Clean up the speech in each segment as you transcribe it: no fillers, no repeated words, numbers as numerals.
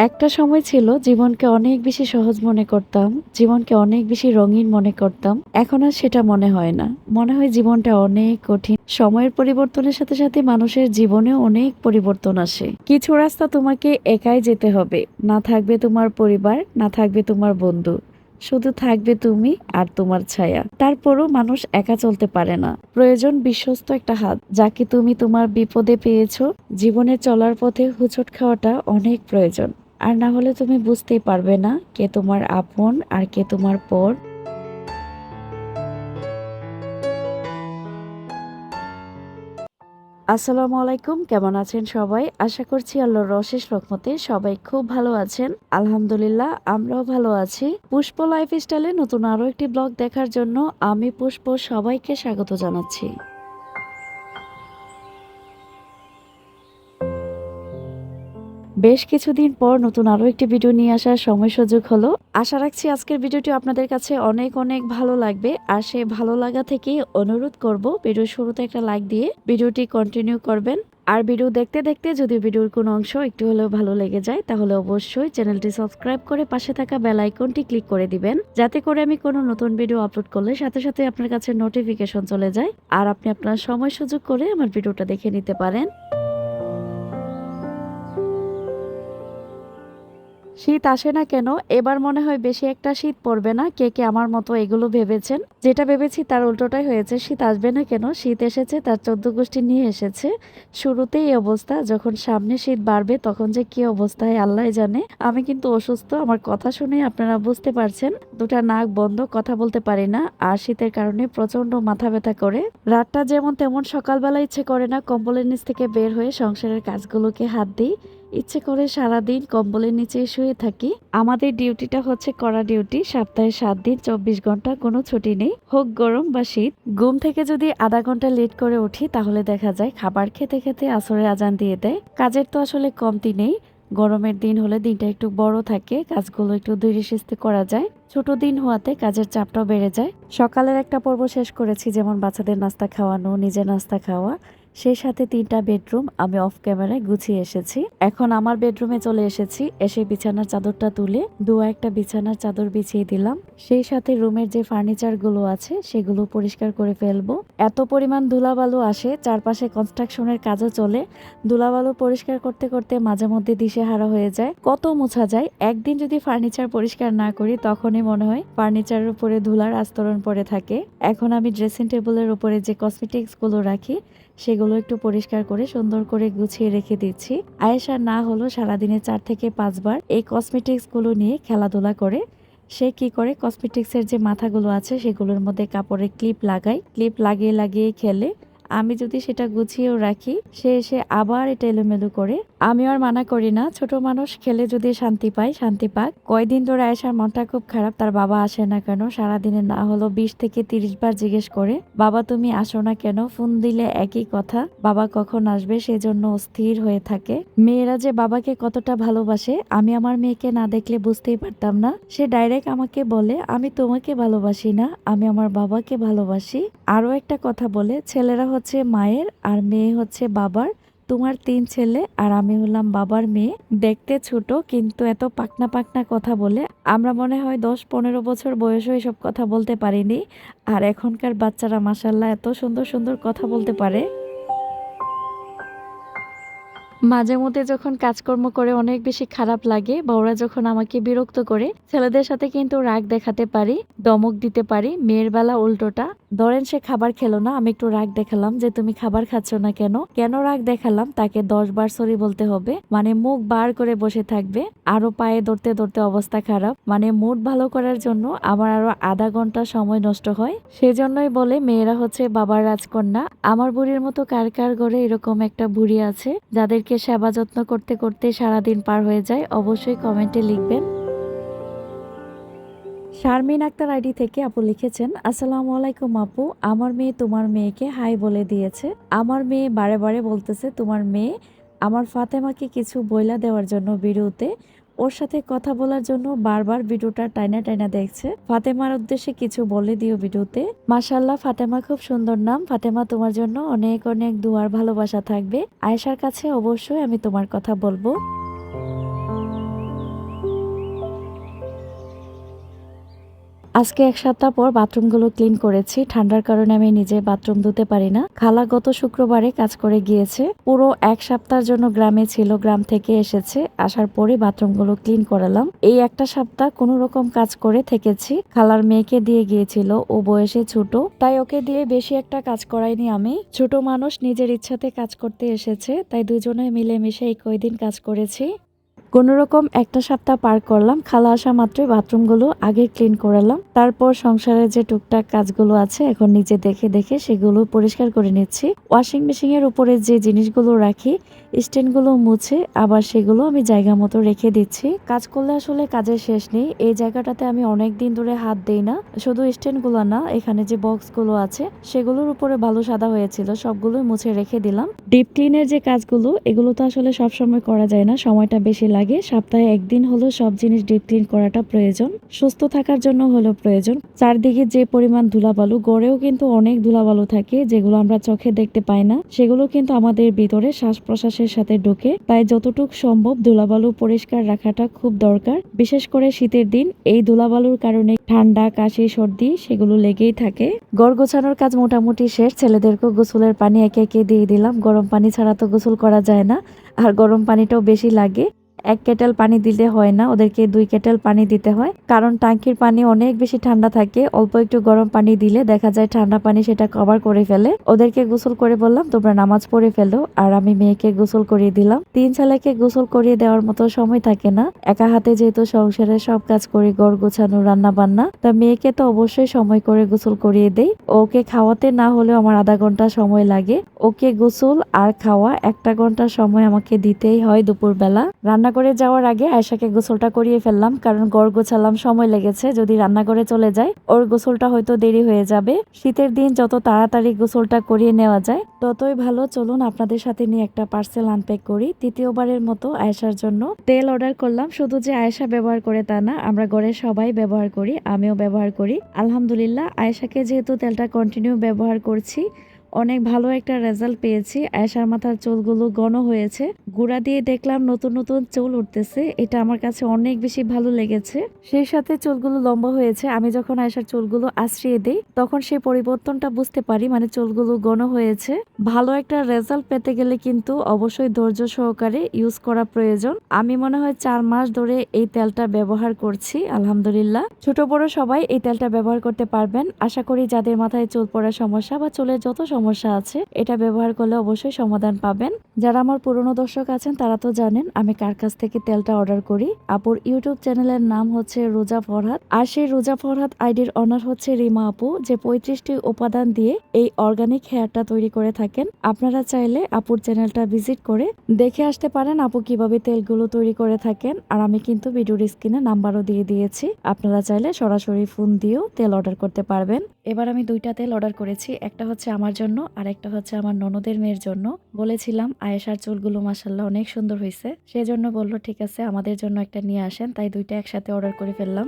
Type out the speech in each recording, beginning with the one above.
একটা সময় ছিল জীবনকে অনেক বেশি সহজ মনে করতাম, জীবনকে অনেক বেশি রঙিন মনে করতাম। এখন আর সেটা মনে হয় না। মনে হয় জীবনটা অনেক কঠিন। সময়ের পরিবর্তনের সাথে সাথে মানুষের জীবনেও অনেক পরিবর্তন আসে। কিছু রাস্তা তোমাকে একাই যেতে হবে। না থাকবে তোমার পরিবার, না থাকবে তোমার বন্ধু, শুধু থাকবে তুমি আর তোমার ছায়া। তারপরও মানুষ একা চলতে পারে না। প্রয়োজন বিশ্বস্ত একটা হাত, যাকে তুমি তোমার বিপদে পেয়েছো। জীবনে চলার পথে হোঁচট খাওয়াটা অনেক প্রয়োজন। আর না হলে তুমি বুঝতেই পারবে না কে তোমার আপন আর কে তোমার পর। আসসালামু আলাইকুম, কেমন আছেন সবাই? আশা করছি আল্লাহর অশেষ রহমতে সবাই খুব ভালো আছেন। আলহামদুলিল্লাহ, আমরাও ভালো আছি। পুষ্প লাইফস্টাইলে নতুন আরো একটি ব্লগ দেখার জন্য আমি পুষ্প সবাইকে স্বাগত জানাচ্ছি। বেশ কিছুদিন পর নতুন আরো একটি ভিডিও নিয়ে আসার সময় সুযোগ হলো। আশা রাখছি আজকের ভিডিওটি আপনাদের কাছে অনেক অনেক ভালো লাগবে। আর সেই ভালো লাগা থেকে অনুরোধ করব, ভিডিওর শুরুতে একটা লাইক দিয়ে ভিডিওটি কন্টিনিউ করবেন। আর ভিডিও দেখতে দেখতে যদি ভিডিওর কোনো অংশ একটু হলেও ভালো লেগে যায়, তাহলে অবশ্যই চ্যানেলটি সাবস্ক্রাইব করে পাশে থাকা বেল আইকনটি ক্লিক করে দিবেন, যাতে করে আমি কোনো নতুন ভিডিও আপলোড করলে সাথে সাথে আপনার কাছে নোটিফিকেশন চলে যায় আর আপনি আপনার সময় সুযোগ করে আমার ভিডিওটা দেখে নিতে পারেন। শীত আসে না কেন, এবার মনে হয় বেশি একটা শীত পড়বে না। কে কে আমার মতো এগুলো ভেবেছেন? যেটা ভেবেছি তার উল্টোটাই হয়েছে। শীত আসবে না কেন, শীত এসেছে, তার 14 গোষ্ঠী নিয়ে এসেছে। শুরুতেই এই অবস্থা, যখন সামনে শীত বাড়বে তখন যে কি অবস্থা হয় আল্লাহ জানে। আমি কিন্তু অসুস্থ, আমার কথা শুনে আপনারা বুঝতে পারছেন। দুটা নাক বন্ধ, কথা বলতে পারি না। আর শীতের কারণে প্রচন্ড মাথা ব্যথা করে। রাতটা যেমন তেমন, সকালবেলা ইচ্ছে করে না কম্বলের নিচ থেকে বের হয়ে সংসারের কাজগুলোকে হাত দিই। ইচ্ছে করে সারাদিন কম্বলের নিচে শুয়ে থাকি। আমাদের ডিউটিটা হচ্ছে কড়া ডিউটি। সপ্তাহে 7 দিন 24 ঘন্টা, কোনো ছুটি নেই, হোক গরম বা শীত। ঘুম থেকে যদি আধা ঘন্টা লেট করে উঠি, তাহলে দেখা যায় খাবার খেতে খেতে আসরের আজান দিয়ে দেয়। কাজের তো আসলে কমতি নেই। গরমের দিন হলে দিনটা একটু বড় থাকে, কাজগুলো একটু ধীরে সুস্থে করা যায়। ছোট দিন হওয়াতে কাজের চাপটাও বেড়ে যায়। সকালের একটা পর্ব শেষ করেছি, যেমন বাচ্চাদের নাস্তা খাওয়ানো, নিজে নাস্তা খাওয়া। সেই সাথে 3টা বেডরুম আমি অফ ক্যামেরায় গুছিয়ে এসেছি। এখন আমার বেডরুমে চলে এসেছি। এসে বিছানার চাদরটা তুলে একটা বিছানার চাদর বিছিয়ে দিলাম। সেই সাথে রুমের যে ফার্নিচার গুলো আছে সেগুলো পরিষ্কার করে ফেলবো। এত পরিমাণ ধুলাবালু আসে, চারপাশে কনস্ট্রাকশনের কাজও চলে। ধুলাবালু পরিষ্কার করতে করতে মাঝে মধ্যে দিশেহারা হয়ে যায়, কত মোছা যায়। একদিন যদি ফার্নিচার পরিষ্কার না করি, তখনই মনে হয় ফার্নিচারের উপরে ধুলার আস্তরণ পড়ে থাকে। এখন আমি ড্রেসিং টেবিলের উপরে যে কসমেটিক্স গুলো রাখি, সেগুলো একটু পরিষ্কার করে সুন্দর করে গুছিয়ে রেখে দিচ্ছি। আয়েশা না হলো সারাদিনে 4 থেকে 5 বার এই কসমেটিক্স গুলো নিয়ে খেলাধুলা করে। সে কি করে, কসমেটিক্সের যে মাথাগুলো আছে সেগুলোর মধ্যে কাপড়ের ক্লিপ লাগায়, ক্লিপ লাগিয়ে লাগিয়ে খেলে। আমি যদি সেটা গুছিয়েও রাখি, সে এসে আবার এটা এলোমেলো করে। আমি আর মানা করি না, ছোট মানুষ, খেলে যদি শান্তি পায় শান্তি পাক। কয়দিন ধরে আয়েশার মনটা খুব খারাপ, তার বাবা আসে না কেন। সারাদিনে না হলো 20 থেকে 30 বার জিজ্ঞেস করে, বাবা তুমি আসো না কেন? ফোন দিলে একই কথা, বাবা কখন আসবে, সেজন্য অস্থির হয়ে থাকে। মেয়েরা যে বাবাকে কতটা ভালোবাসে আমি আমার মেয়েকে না দেখলে বুঝতেই পারতাম না। সে ডাইরেক্ট আমাকে বলে, আমি তোমাকে ভালোবাসি না, আমি আমার বাবাকে ভালোবাসি। আরো একটা কথা বলে, ছেলেরা হচ্ছে মায়ের আর মেয়ে হচ্ছে বাবার। তোমার 3 ছেলে আর আমি হলাম বাবার মেয়ে। দেখতে ছোট কিন্তু এত পাকনা পাকনা কথা বলে, আমরা মনে হয় 10-15 বছর বয়সে এসব কথা বলতে পারিনি। আর এখনকার বাচ্চারা মাশাল্লাহ এত সুন্দর সুন্দর কথা বলতে পারে। মাঝে মধ্যে যখন কাজকর্ম করে অনেক বেশি খারাপ লাগে, বা ওরা যখন আমাকে বিরক্ত করে, ছেলেদের সাথে কিন্তু রাগ দেখাতে পারি, দমক দিতে পারি। মেয়ের বেলা উল্টোটা। ধরেন সে খাবার খেলো না, আমি একটু রাগ দেখালাম যে তুমি খাবার খাচ্ছ না কেন। কেন রাগ দেখালাম, তাকে 10 বার সরি বলতে হবে। মানে মুখ বার করে বসে থাকবে। আরো পায়ে ধরতে ধরতে অবস্থা খারাপ। মানে মুড ভালো করার জন্য আমার আরো আধা ঘন্টা সময় নষ্ট হয়। সেজন্যই বলে মেয়েরা হচ্ছে বাবার রাজকন্যা। আমার বুড়ির মতো কার কার ঘরে এরকম একটা বুড়ি আছে, যাদেরকে সেবা যত্ন করতে করতে সারাদিন পার হয়ে যায়? অবশ্যই কমেন্টে লিখবেন। শারমিন আক্তার আইডি থেকে আপু লিখেছেন, আসসালামু আলাইকুম আপু, আমার মেয়ে তোমার মেয়েকে হাই বলে দিয়েছে। আমার মেয়ে বারে বারে বলতেছে তোমার মেয়ে আমার ফাতেমাকে কিছু বইলা দেওয়ার জন্য ভিডিওতে। ওর সাথে কথা বলার জন্য বারবার ভিডিওটা টাইনা টাইনা দেখছে। ফাতেমার উদ্দেশ্যে কিছু বলে দিও ভিডিওতে। মাশাল্লাহ, ফাতেমা খুব সুন্দর নাম। ফাতেমা, তোমার জন্য অনেক অনেক দুয়ার ভালোবাসা থাকবে। আয়েশার কাছে অবশ্যই আমি তোমার কথা বলবো। আজকে 1 সপ্তাহ পর বাথরুমগুলো ক্লিন করেছি। ঠান্ডার কারণে আমি নিজে বাথরুম ধুতে পারি না। খালা গত শুক্রবারে কাজ করে গিয়েছে। পুরো 1 সপ্তাহের জন্য গ্রামে ছিল, গ্রাম থেকে এসেছে। আসার পরে বাথরুমগুলো ক্লিন করালাম। এই একটা সপ্তাহ কোনো রকম কাজ করে থেকেছি। খালার মেয়েকে দিয়ে গিয়েছিল, ও বয়সে ছোট, তাই ওকে দিয়ে বেশি একটা কাজ করাইনি আমি। ছোট মানুষ নিজের ইচ্ছাতে কাজ করতে এসেছে, তাই দুজনে মিলেমিশে এই কয়দিন কাজ করেছি। কোনোরকম একটা সপ্তাহ পার করলাম। খালা আসা মাত্রই বাথরুমগুলো আগে ক্লিন করালাম। তারপর সংসারের যে টুকটাক কাজগুলো আছে এখন নিজে দেখে দেখে সেগুলো পরিষ্কার করে নিচ্ছি। ওয়াশিং মেশিনের উপরে যে জিনিসগুলো রাখি, স্ট্যান্ডগুলো মুছে আবার সেগুলো আমি জায়গা মতো রেখে দিচ্ছি। কাজ করলে আসলে কাজের শেষ নেই। এই জায়গাটাতে আমি অনেক দিন ধরে হাত দেই না। শুধু স্ট্যান্ডগুলো না, এখানে যে বক্সগুলো আছে সেগুলোর উপরে বালু সাদা হয়েছিল, সবগুলোই মুছে রেখে দিলাম। ডিপ ক্লিনের যে কাজগুলো, এগুলো তো আসলে সবসময় করা যায় না, সময়টা বেশি লাগে। সপ্তাহে একদিন হলেও সব জিনিস ডিপ ক্লিন করাটা প্রয়োজন, সুস্থ থাকার জন্য হলেও প্রয়োজন। চারদিকে যে পরিমাণ ধুলাবালু, গড়েও কিন্তু অনেক ধুলাবালু থাকে যেগুলো আমরা চোখে দেখতে পাই না, সেগুলো কিন্তু আমাদের ভিতরে শ্বাস প্রশ্বাসের সাথে ঢোকে। তাই যতটুকু সম্ভব ধুলাবালু পরিষ্কার রাখাটা খুব দরকার। বিশেষ করে শীতের দিন এই ধুলাবালুর কারণে ঠান্ডা, কাশি, সর্দি সেগুলো লেগেই থাকে। ঘর গোছানোর কাজ মোটামুটি শেষ। ছেলেদেরকেও গোসলের পানি একে একে দিয়ে দিলাম। গরম পানি ছাড়া তো গোসল করা যায় না, আর গরম পানিটাও বেশি লাগে। 1 কেটেল পানি দিলে হয় না, ওদেরকে 2 কেটেল পানি দিতে হয়, কারণ টাঙ্কির পানি অনেক বেশি ঠান্ডা থাকে। অল্প একটু গরম পানি দিলে দেখা যায় ঠান্ডা পানি সেটা কভার করে ফেলে। ওদেরকে গোসল করে বললাম তোমরা নামাজ পড়ে ফেলো, আর আমি মেয়েকে গোসল করিয়ে দিলাম। 3 ছেলেকে গোসল করিয়ে দেওয়ার মতো সময় থাকে না, একা হাতে যেহেতু সংসারের সব কাজ করি, ঘর গোছানো, রান্না বান্না, তা মেয়েকে তো অবশ্যই সময় করে গোসল করিয়ে দেই। ওকে খাওয়াতে না হলেও আমার আধা ঘন্টা সময় লাগে। ওকে গোসল আর খাওয়া 1 ঘন্টা সময় আমাকে দিতেই হয় দুপুর বেলা। রান্না করে যাওয়ার আগে আয়েশাকে গোসলটা করিয়ে ফেললাম, কারণ ঘর গোছালাম, সময় লেগেছে। যদি রান্নাঘরে চলে যায় ওর গোসলটা হয়তো দেরি হয়ে যাবে। শীতের দিন যত তাড়াতাড়ি গোসলটা করিয়ে নেওয়া যায় ততই ভালো। চলুন আপনাদের সাথে নিয়ে একটা পার্সেল আনপ্যাক করি। তৃতীয়বারের মতো আয়েশার জন্য তেল অর্ডার করলাম। শুধু যে আয়েশা ব্যবহার করে তা না, আমরা ঘরে সবাই ব্যবহার করি, আমিও ব্যবহার করি। আলহামদুলিল্লাহ, আয়েশাকে যেহেতু তেলটা কন্টিনিউ ব্যবহার করছি, অনেক ভালো একটা রেজাল্ট পেয়েছি। আয়েশার মাথার চুলগুলো ঘন হয়েছে, গুঁড়া দিয়ে দেখলাম নতুন নতুন চুল উঠতেছে। এটা আমার কাছে অনেক বেশি ভালো লেগেছে। সেই সাথে চুলগুলো লম্বা হয়েছে। আমি যখন আয়েশার চুলগুলো আশ্রিয়ে দিই তখন সেই পরিবর্তনটা বুঝতে পারি, মানে চুলগুলো ঘন হয়েছে। ভালো একটা রেজাল্ট পেতে গেলে কিন্তু অবশ্যই ধৈর্য সহকারে ইউজ করা প্রয়োজন। আমি মনে হয় 4 মাস ধরে এই তেলটা ব্যবহার করছি। আলহামদুলিল্লাহ, ছোট বড় সবাই এই তেলটা ব্যবহার করতে পারবেন। আশা করি যাদের মাথায় চুল পড়ার সমস্যা বা চুলের যত সমস্যা আছে, এটা ব্যবহার করলে অবশ্যই সমাধান পাবেন। যারা আমার পুরনো দর্শক আছেন তারা তো জানেন আমি কার কাছ থেকে তেলটা অর্ডার করি। আপুর ইউটিউব চ্যানেলের নাম হচ্ছে রোজা ফরহাদ, আর সেই রোজা ফরহাদ আইডির অনার হচ্ছে রিমা আপু, যে 35টি উপাদান দিয়ে এই অর্গানিক হেয়ারটা তৈরি করে থাকেন। আপনারা চাইলে আপুর চ্যানেলটা ভিজিট করে দেখে আসতে পারেন আপু কিভাবে তেলগুলো তৈরি করে থাকেন। আর আমি কিন্তু ভিডিওর স্ক্রিনে নাম্বারও দিয়ে দিয়েছি, আপনারা চাইলে সরাসরি ফোন দিয়েও তেল অর্ডার করতে পারবেন। এবার আমি 2টা তেল অর্ডার করেছি, একটা হচ্ছে আমার জন্য আর একটা হচ্ছে আমার ননদের মেয়ের জন্য। বলেছিলাম আয়েশার চুলগুলো মাশাআল্লাহ অনেক সুন্দর হয়েছে, সেজন্য বললো ঠিক আছে আমাদের জন্য একটা নিয়ে আসেন, তাই 2টা একসাথে অর্ডার করে ফেললাম।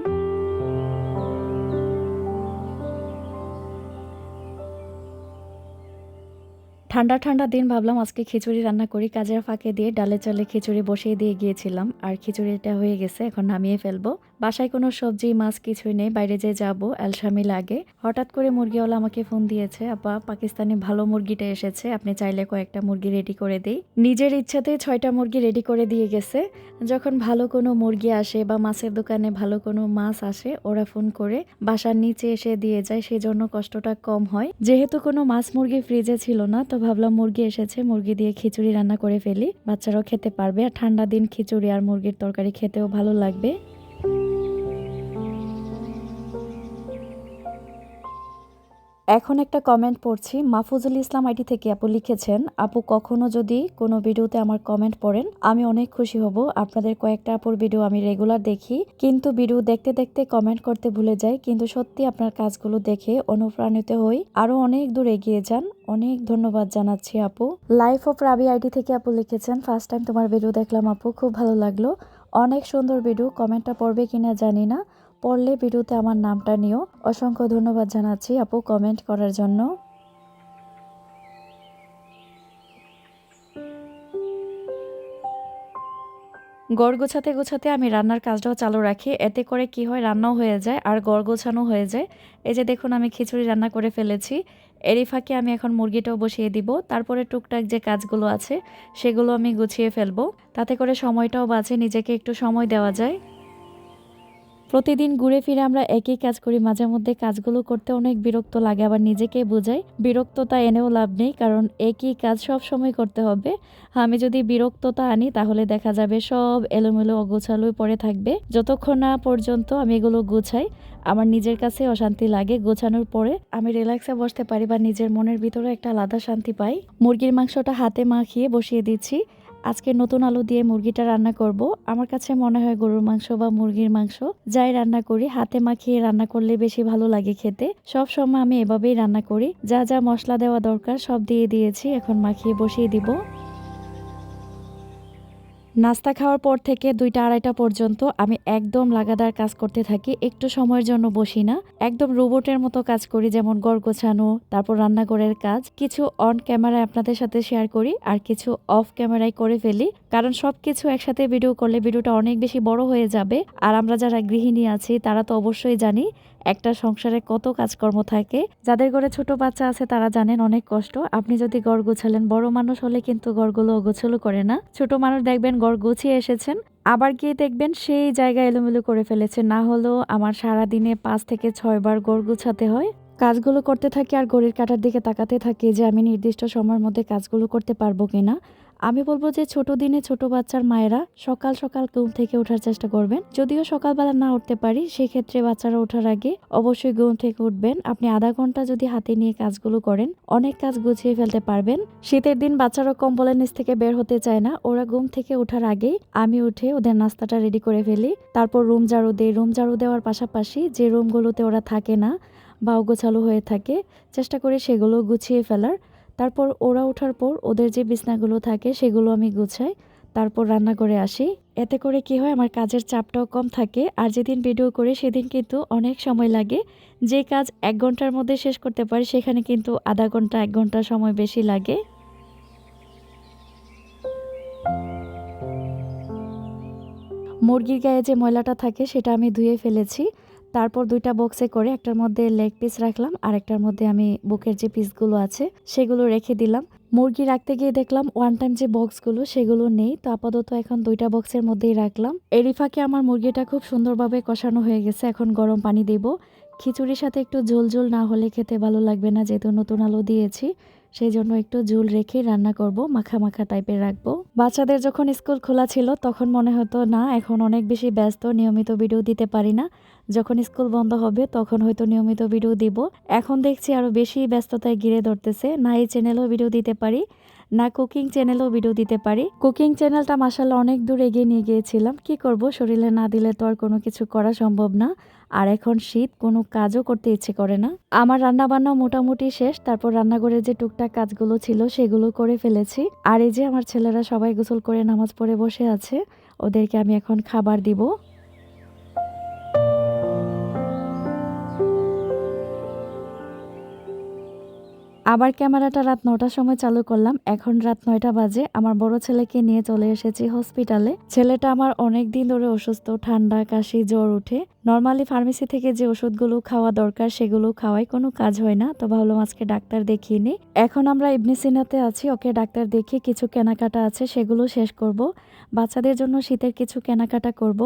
ঠান্ডা ঠান্ডা দিন, ভাবলাম আজকে খিচুড়ি রান্না করি। কাজের ফাঁকে দিয়ে ডালে চালে খিচুড়ি বসিয়ে দিয়ে গিয়েছিলাম, আর খিচুড়িটা হয়ে গেছে, এখন নামিয়ে ফেলবো। বাসায় কোনো সবজি মাছ কিছুই নেই, বাইরে যে যাবো অ্যালসামি লাগে। হঠাৎ করে মুরগিওয়ালা আমাকে ফোন দিয়েছে, আপা পাকিস্তানি ভালো মুরগিটা এসেছে, আপনি চাইলে কয়েকটা মুরগি রেডি করে দিই। নিজের ইচ্ছাতে 6টা মুরগি রেডি করে দিয়ে গেছে। যখন ভালো কোনো মুরগি আসে বা মাছের দোকানে ভালো কোনো মাছ আসে, ওরা ফোন করে বাসার নিচে এসে দিয়ে যায়, সেজন্য কষ্টটা কম হয়। যেহেতু কোনো মাছ মুরগি ফ্রিজে ছিল না, তো ভাবলাম মুরগি এসেছে, মুরগি দিয়ে খিচুড়ি রান্না করে ফেলি, বাচ্চারাও খেতে পারবে। আর ঠান্ডা দিন খিচুড়ি আর মুরগির তরকারি খেতেও ভালো লাগবে। এখন একটা কমেন্ট পড়ছি, মাহফুজুল ইসলাম আইডি থেকে আপু লিখেছেন, আপু কখনো যদি কোনো ভিডিওতে আমার কমেন্ট পড়েন আমি অনেক খুশি হব। আপনাদের কয়েকটা আপুর ভিডিও আমি রেগুলার দেখি, কিন্তু ভিডিও দেখতে দেখতে কমেন্ট করতে ভুলে যাই, কিন্তু সত্যি আপনার কাজগুলো দেখে অনুপ্রাণিত হই, আরো অনেক দূর এগিয়ে যান। অনেক ধন্যবাদ জানাচ্ছি আপু। লাইফ অফ রাবি আইডি থেকে আপু লিখেছেন, ফার্স্ট টাইম তোমার ভিডিও দেখলাম আপু, খুব ভালো লাগলো, অনেক সুন্দর ভিডিও। কমেন্টটা পড়বে কিনা জানি না, পড়লে ভিডিওতে আমার নামটা নিও। অসংখ্য ধন্যবাদ জানাচ্ছি আপু কমেন্ট করার জন্য। ঘর গোছাতে গোছাতে আমি রান্নার কাজটাও চালু রাখি। এতে করে কি হয়, রান্নাও হয়ে যায় আর ঘর গোছানো হয়ে যায়। এই যে দেখুন আমি খিচুড়ি রান্না করে ফেলেছি। এরই ফাঁকে আমি এখন মুরগিটাও বসিয়ে দিব। তারপরে টুকটাক যে কাজগুলো আছে সেগুলো আমি গুছিয়ে ফেলবো। তাতে করে সময়টাও বাঁচে, নিজেকে একটু সময় দেওয়া যায়। প্রতিদিন ঘুরে ফিরে আমরা একই কাজ করি, মাঝে মধ্যে কাজগুলো করতে অনেক বিরক্ত লাগে, আবার নিজেকে বোঝাই বিরক্ততা এনেও লাভ নেই, কারণ একই কাজ সব সময় করতে হবে। আমি যদি বিরক্ততা আনি তাহলে দেখা যাবে সব এলোমেলো অগোছালো পড়ে থাকবে। যতক্ষণ না পর্যন্ত আমি এগুলো গুছাই আমার নিজের কাছে অশান্তি লাগে। গোছানোর পরে আমি রিল্যাক্সে বসতে পারি বা নিজের মনের ভিতরে একটা আলাদা শান্তি পাই। মুরগির মাংসটা হাতে মাখিয়ে বসিয়ে দিচ্ছি। আজকে নতুন আলু দিয়ে মুরগিটা রান্না করব। আমার কাছে মনে হয় গরুর মাংস বা মুরগির মাংস যাই রান্না করি হাতে মাখিয়ে রান্না করলে বেশি ভালো লাগে খেতে। সব সময় আমি এভাবেই রান্না করি। যা যা মশলা দেওয়া দরকার সব দিয়ে দিয়েছি, এখন মাখিয়ে বসিয়ে দিব। নাস্তা খাওয়ার পর থেকে 2টা-2:30টা পর্যন্ত আমি একদম লাগাতার কাজ করতে থাকি, একটু সময়ের জন্য বসি না। একদম রোবটের মতো কাজ করি, যেমন ঘর গোছানো, তারপর রান্নাঘরের কাজ। কিছু অন ক্যামেরায় আপনাদের সাথে শেয়ার করি আর কিছু অফ ক্যামেরায় করে ফেলি, কারণ সবকিছু একসাথে ভিডিও করলে ভিডিওটা অনেক বেশি বড় হয়ে যাবে। আর আমরা যারা গৃহিণী আছি তারা তো অবশ্যই জানি একটা সংসারে কত কাজকর্ম থাকে। যাদের ঘরে ছোট বাচ্চা আছে তারা জানেন অনেক কষ্ট। আপনি যদি ঘর গোছালেন, বড় মানুষ হলে কিন্তু ঘরগুলো অগোছালো করে না। ছোট মানুষ দেখবেন ঘর গুছিয়ে এসেছেন, আবার গিয়ে দেখবেন সেই জায়গা এলোমেলো করে ফেলেছে। না হলেও আমার সারাদিনে 5 থেকে 6 বার ঘর গুছাতে হয়। কাজগুলো করতে থাকি আর ঘড়ির কাঁটার দিকে তাকাতে থাকি যে আমি নির্দিষ্ট সময়ের মধ্যে কাজগুলো করতে পারবো কিনা। আমি বলবো যে ছোট দিনে ছোট বাচ্চার মায়েরা সকাল সকাল ঘুম থেকে ওঠার চেষ্টা করবেন। যদিও সকালবেলা না উঠতে পারি, সেক্ষেত্রে বাচ্চারা ওঠার আগে অবশ্যই ঘুম থেকে উঠবেন। আপনি আধা ঘন্টা যদি হাতে নিয়ে কাজগুলো করেন, অনেক কাজ গুছিয়ে ফেলতে পারবেন। শীতের দিন বাচ্চারা কম্বলের নিচ থেকে বের হতে চায় না। ওরা ঘুম থেকে ওঠার আগেই আমি উঠে ওদের নাস্তাটা রেডি করে ফেলি। তারপর রুম ঝাড়ু দিই। রুম ঝাড়ু দেওয়ার পাশাপাশি যে রুমগুলোতে ওরা থাকে না বা অগোছালো হয়ে থাকে, চেষ্টা করি সেগুলো গুছিয়ে ফেলার। তারপর ওরা ওঠার পর ওদের যে বিছনাগুলো থাকে সেগুলো আমি গুছাই, তারপর রান্না করে আসি। এতে করে কি হয়, আমার কাজের চাপটাও কম থাকে। আর যেদিন ভিডিও করি সেদিন কিন্তু অনেক সময় লাগে। যে কাজ 1 ঘন্টার মধ্যে শেষ করতে পারি সেখানে কিন্তু আধা ঘন্টা 1 ঘন্টা সময় বেশি লাগে। মুরগির গায়ে যে ময়লাটা থাকে সেটা আমি ধুয়ে ফেলেছি। তারপর 2টা বক্সে করে একটার মধ্যে লেগ পিস রাখলাম আর একটার মধ্যে আমি বুকের যে পিসগুলো আছে সেগুলো রেখে দিলাম। মুরগি রাখতে গিয়ে দেখলাম ওয়ান টাইম যে বক্সগুলো সেগুলো নেই, তো আপাতত এখন 2টা বক্সের মধ্যেই রাখলাম। এরই ফাঁকে আমার মুরগিটা খুব সুন্দরভাবে কষানো হয়ে গেছে। এখন গরম পানি দেব। খিচুড়ির সাথে একটু ঝোল ঝোল না হলে খেতে ভালো লাগবে না, যেহেতু নতুন আলু দিয়েছি। সেই জন্য একটু ঝোল রেখে রান্না করব, মাখা মাখা টাইপের রাখবো। বাচ্চাদের যখন স্কুল খোলা ছিল তখন মনে হতো না, এখন অনেক বেশি ব্যস্ত, নিয়মিত ভিডিও দিতে পারি না। যখন স্কুল বন্ধ হবে তখন হয়তো নিয়মিত ভিডিও দিব। এখন দেখছি আরো বেশি ব্যস্ততায় ঘিরে ধরতেছে, না এই চ্যানেলেও ভিডিও দিতে পারি, না কুকিং চ্যানেলেও ভিডিও দিতে পারি। কুকিং চ্যানেলটা মাশাআল্লাহ অনেক দূর এগিয়ে নিয়ে গিয়েছিলাম। কি করব, শরীরে না দিলে তো আর কোনো কিছু করা সম্ভব না। আর এখন শীত, কোনো কাজও করতে ইচ্ছে করে না। আমার রান্না বান্না মোটামুটি শেষ। তারপর রান্নাঘরের যে টুকটাক কাজগুলো ছিল সেগুলো করে ফেলেছি। আর এই যে আমার ছেলেরা সবাই গোসল করে নামাজ পড়ে বসে আছে, ওদেরকে আমি এখন খাবার দিব। আবার ক্যামেরাটা রাত 9টার সময় চালু করলাম। এখন রাত 9টা বাজে। আমার বড় ছেলেকে নিয়ে চলে এসেছি হসপিটালে। ছেলেটা আমার অনেক দিন ধরে অসুস্থ, ঠান্ডা, কাশি, জ্বর উঠে। নরমালি ফার্মেসি থেকে যে ওষুধগুলো খাওয়া দরকার সেগুলো খাওয়াই, কোনো কাজ হয় না। তো ভাবলাম আজকে ডাক্তার দেখিয়ে নিই। এখন আমরা ইবনে সিনাতে আছি, ওকে ডাক্তার দেখিয়ে কিছু কেনাকাটা আছে সেগুলো শেষ করব। বাচ্চাদের জন্য শীতের কিছু কেনাকাটা করব।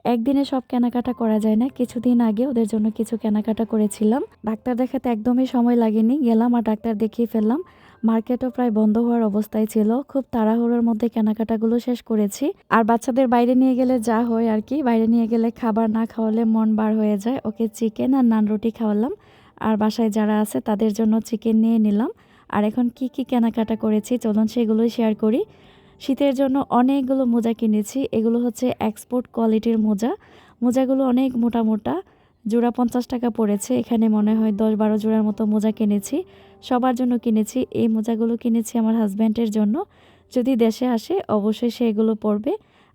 একদিনে সব কেনাকাটা করা যায় না, কিছুদিন আগে ওদের জন্য কিছু কেনাকাটা করেছিলাম। ডাক্তার দেখাতে একদমই সময় লাগেনি, গেলাম আর ডাক্তার দেখিয়ে ফেললাম। মার্কেটও প্রায় বন্ধ হওয়ার অবস্থায় ছিল, খুব তাড়াহুড়োর মধ্যে কেনাকাটাগুলো শেষ করেছি। আর বাচ্চাদের বাইরে নিয়ে গেলে যা হয় আর কি, বাইরে নিয়ে গেলে খাবার না খাওয়ালে মন বার হয়ে যায়। ওকে চিকেন আর নান রুটি খাওয়ালাম, আর বাসায় যারা আছে তাদের জন্য চিকেন নিয়ে নিলাম। আর এখন কি কি কেনাকাটা করেছি চলুন সেগুলোই শেয়ার করি। শীতের জন্য অনেকগুলো মোজা কিনেছি। এগুলো হচ্ছে এক্সপোর্ট কোয়ালিটির মোজা। মোজাগুলো অনেক মোটা মোটা, জোড়া 50 টাকা পড়েছে। এখানে মনে হয় 10-12 জোড়ার মতো মোজা কিনেছি। সবার জন্য কিনেছি। এই মোজাগুলো কিনেছি আমার হাজব্যান্ডের জন্য, যদি দেশে আসে অবশ্যই সে এগুলো পরবে।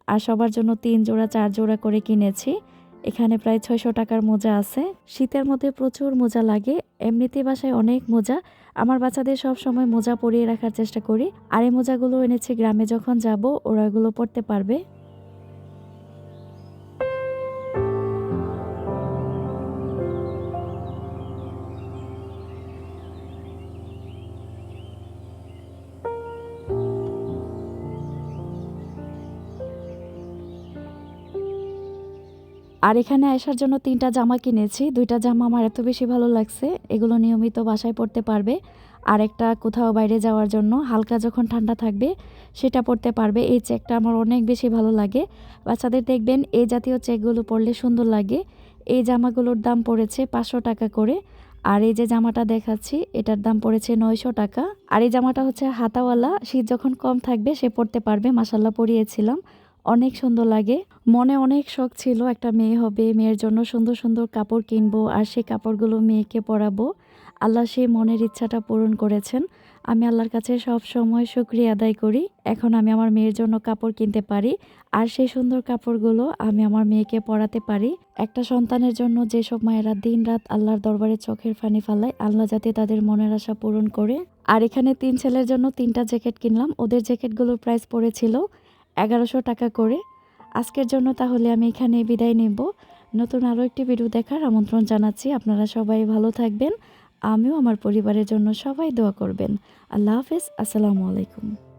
আর সবার জন্য 3 জোড়া 4 জোড়া করে কিনেছি। এখানে প্রায় 600 টাকার মোজা আছে। শীতের মধ্যে প্রচুর মোজা লাগে, এমনিতে বাসায় অনেক মোজা। আমার বাচ্চাদের সব সময় মোজা পরিয়ে রাখার চেষ্টা করি। আর এই মোজাগুলো এনেছি গ্রামে, যখন যাব ওরা এগুলো পরতে পারবে। আর এখানে আসার জন্য ৩টা জামা কিনেছি। 2টা জামা আমার এত বেশি ভালো লাগছে, এগুলো নিয়মিত বাসায় পরতে পারবে। আর একটা কোথাও বাইরে যাওয়ার জন্য হালকা যখন ঠান্ডা থাকবে সেটা পরতে পারবে। এই চেকটা আমার অনেক বেশি ভালো লাগে। বাচ্চাদের দেখবেন এই জাতীয় চেকগুলো পরলে সুন্দর লাগে। এই জামাগুলোর দাম পড়েছে 500 টাকা করে। আর এই যে জামাটা দেখাচ্ছি এটার দাম পড়েছে 900 টাকা। আর এই জামাটা হচ্ছে হাতাওয়ালা, শীত যখন কম থাকবে সে পরতে পারবে। মাশাআল্লাহ পরিয়েছিলাম, অনেক সুন্দর লাগে। মনে অনেক শখ ছিল একটা মেয়ে হবে, মেয়ের জন্য সুন্দর সুন্দর কাপড় কিনবো আর সেই কাপড়গুলো মেয়েকে পরাবো। আল্লাহ সেই মনের ইচ্ছাটা পূরণ করেছেন। আমি আল্লাহর কাছে সব সময় শুকরিয়া আদায় করি। এখন আমি আমার মেয়ের জন্য কাপড় কিনতে পারি আর সেই সুন্দর কাপড়গুলো আমি আমার মেয়েকে পরাতে পারি। একটা সন্তানের জন্য যেসব মায়েরা দিনরাত আল্লাহর দরবারে চোখের পানি ফেলায়, আল্লাহ যাতে তাদের মনের আশা পূরণ করে। আর এখানে 3 ছেলের জন্য 3টা জ্যাকেট কিনলাম। ওদের জ্যাকেটগুলোর প্রাইস পড়েছিল 1100 টাকা করে। আজকের জন্য তাহলে আমি এখানে বিদায় নেব। নতুন আরও একটি ভিডিও দেখার আমন্ত্রণ জানাচ্ছি। আপনারা সবাই ভালো থাকবেন, আমিও আমার পরিবারের জন্য সবাই দোয়া করবেন। আল্লাহ হাফেজ, আসসালামু আলাইকুম।